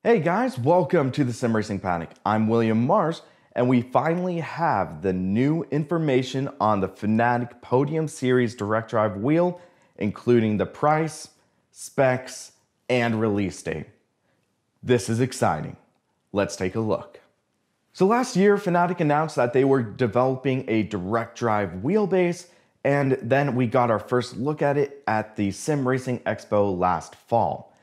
Hey guys, welcome to the SimRacingPaddock. I'm William Mars, and we finally have the new information on the Fanatec Podium Series direct drive wheel, including the price, specs, and release date. This is exciting. Let's take a look. So last year, Fanatec announced that they were developing a direct drive wheelbase, and then we got our first look at it at the Sim Racing Expo last fall.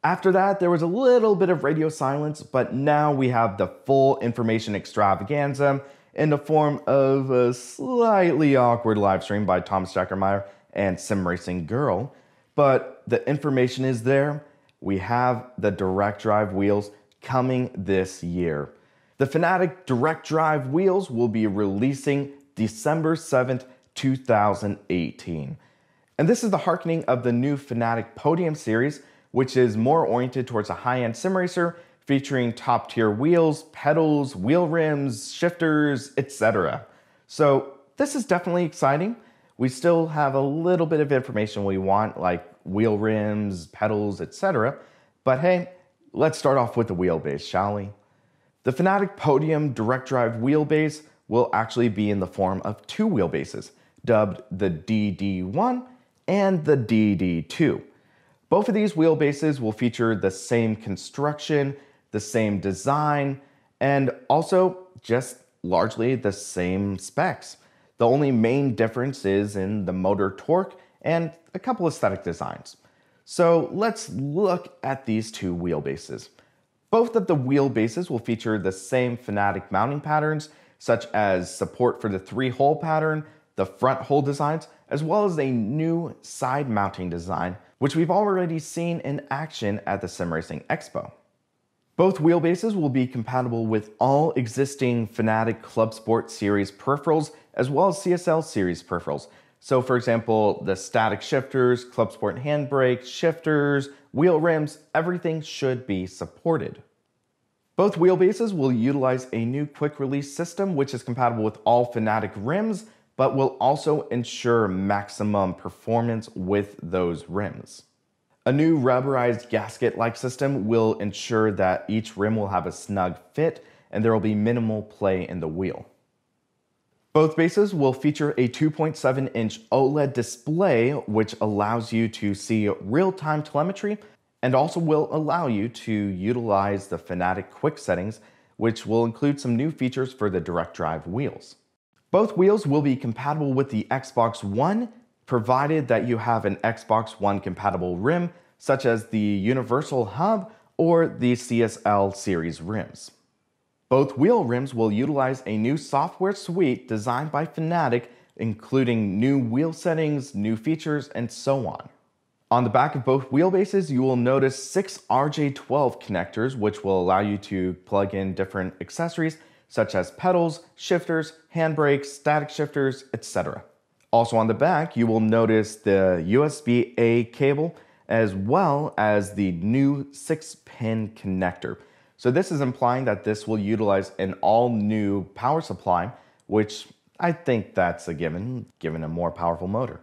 After that, there was a little bit of radio silence, but now we have the full information extravaganza in the form of a slightly awkward live stream by Thomas Jackermeyer and Sim Racing Girl. But the information is there. We have the direct drive wheels coming this year. The Fanatec direct drive wheels will be releasing December 7th, 2018. And this is the harkening of the new Fanatec Podium series, which is more oriented towards a high-end sim racer, featuring top-tier wheels, pedals, wheel rims, shifters, etc. So this is definitely exciting. We still have a little bit of information we want, like wheel rims, pedals, etc. But hey, let's start off with the wheelbase, shall we? The Fanatec Podium direct drive wheelbase will actually be in the form of two wheelbases, dubbed the DD1 and the DD2. Both of these wheelbases will feature the same construction, the same design, and also just largely the same specs. The only main difference is in the motor torque and a couple aesthetic designs. So let's look at these two wheelbases. Both of the wheelbases will feature the same Fanatec mounting patterns, such as support for the 3-hole pattern, the front hole designs, as well as a new side mounting design, which we've already seen in action at the Sim Racing Expo. Both wheelbases will be compatible with all existing Fanatec Club Sport Series peripherals, as well as CSL Series peripherals. So for example, the static shifters, Club Sport handbrake, shifters, wheel rims, everything should be supported. Both wheelbases will utilize a new quick release system, which is compatible with all Fanatec rims, but will also ensure maximum performance with those rims. A new rubberized gasket-like system will ensure that each rim will have a snug fit and there will be minimal play in the wheel. Both bases will feature a 2.7-inch OLED display, which allows you to see real-time telemetry and also will allow you to utilize the Fanatec quick settings, which will include some new features for the direct drive wheels. Both wheels will be compatible with the Xbox One, provided that you have an Xbox One compatible rim, such as the Universal Hub or the CSL series rims. Both wheel rims will utilize a new software suite designed by Fanatec, including new wheel settings, new features, and so on. On the back of both wheelbases, you will notice 6 RJ12 connectors, which will allow you to plug in different accessories such as pedals, shifters, handbrakes, static shifters, etc. Also on the back, you will notice the USB-A cable as well as the new 6-pin connector. So this is implying that this will utilize an all-new power supply, which I think that's a given a more powerful motor.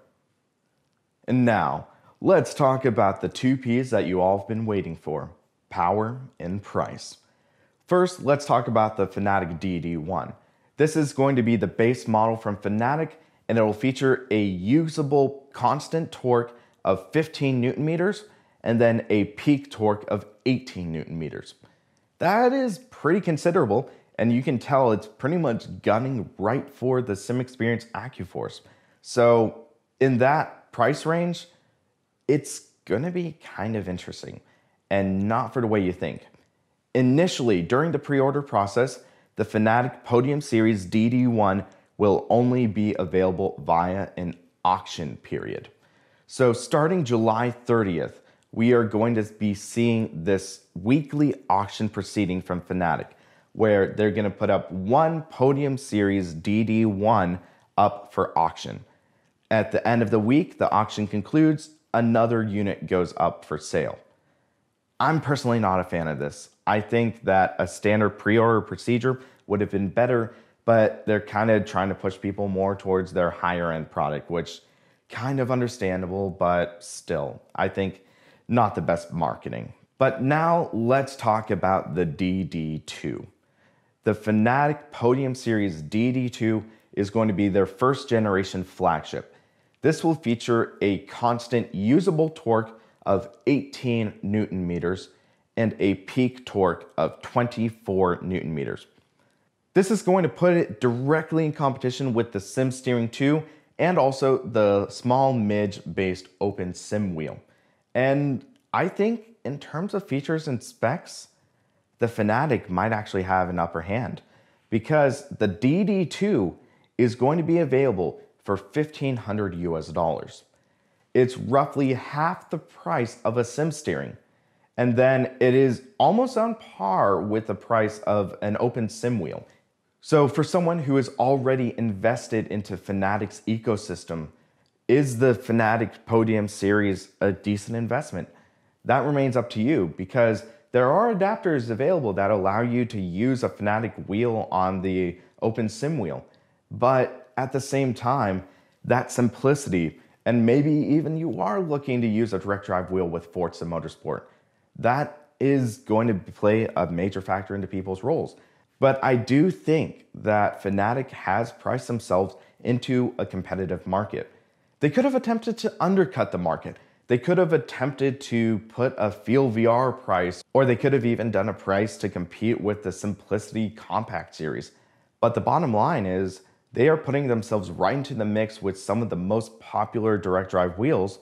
And now, let's talk about the two P's that you all have been waiting for: power and price. First, let's talk about the Fanatec DD1. This is going to be the base model from Fanatec, and it will feature a usable constant torque of 15 Newton meters and then a peak torque of 18 Newton meters. That is pretty considerable, and you can tell it's pretty much gunning right for the Sim Experience AccuForce. So in that price range, it's gonna be kind of interesting, and not for the way you think. Initially, during the pre-order process, the Fanatec Podium Series DD1 will only be available via an auction period. So starting July 30th, we are going to be seeing this weekly auction proceeding from Fanatec, where they're going to put up one Podium Series DD1 up for auction. At the end of the week, the auction concludes, another unit goes up for sale. I'm personally not a fan of this. I think that a standard pre-order procedure would have been better, but they're kind of trying to push people more towards their higher end product, which kind of understandable, but still, I think not the best marketing. But now let's talk about the DD2. The Fanatec Podium Series DD2 is going to be their first generation flagship. This will feature a constant usable torque of 18 Newton meters and a peak torque of 24 Newton meters. This is going to put it directly in competition with the SimSteering 2 and also the small midge-based open sim wheel. And I think in terms of features and specs, the Fanatec might actually have an upper hand because the DD2 is going to be available for $1,500 US. It's roughly half the price of a SimSteering. And then it is almost on par with the price of an open sim wheel. So for someone who is already invested into Fanatec's ecosystem, is the Fanatec Podium Series a decent investment? That remains up to you because there are adapters available that allow you to use a Fanatec wheel on the open sim wheel. But at the same time, that simplicity, and maybe even you are looking to use a direct drive wheel with Forza Motorsport, that is going to play a major factor into people's roles. But I do think that Fanatec has priced themselves into a competitive market. They could have attempted to undercut the market. They could have attempted to put a Feel VR price, or they could have even done a price to compete with the Simplicity Compact series. But the bottom line is they are putting themselves right into the mix with some of the most popular direct drive wheels,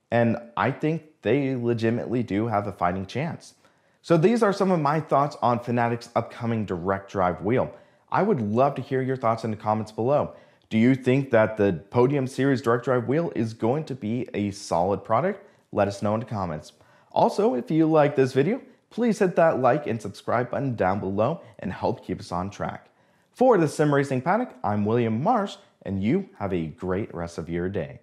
and I think they legitimately do have a fighting chance. So these are some of my thoughts on Fanatec's upcoming direct drive wheel. I would love to hear your thoughts in the comments below. Do you think that the Podium Series direct drive wheel is going to be a solid product? Let us know in the comments. Also, if you like this video, please hit that like and subscribe button down below and help keep us on track. For the Sim Racing Paddock, I'm William Marsh, and you have a great rest of your day.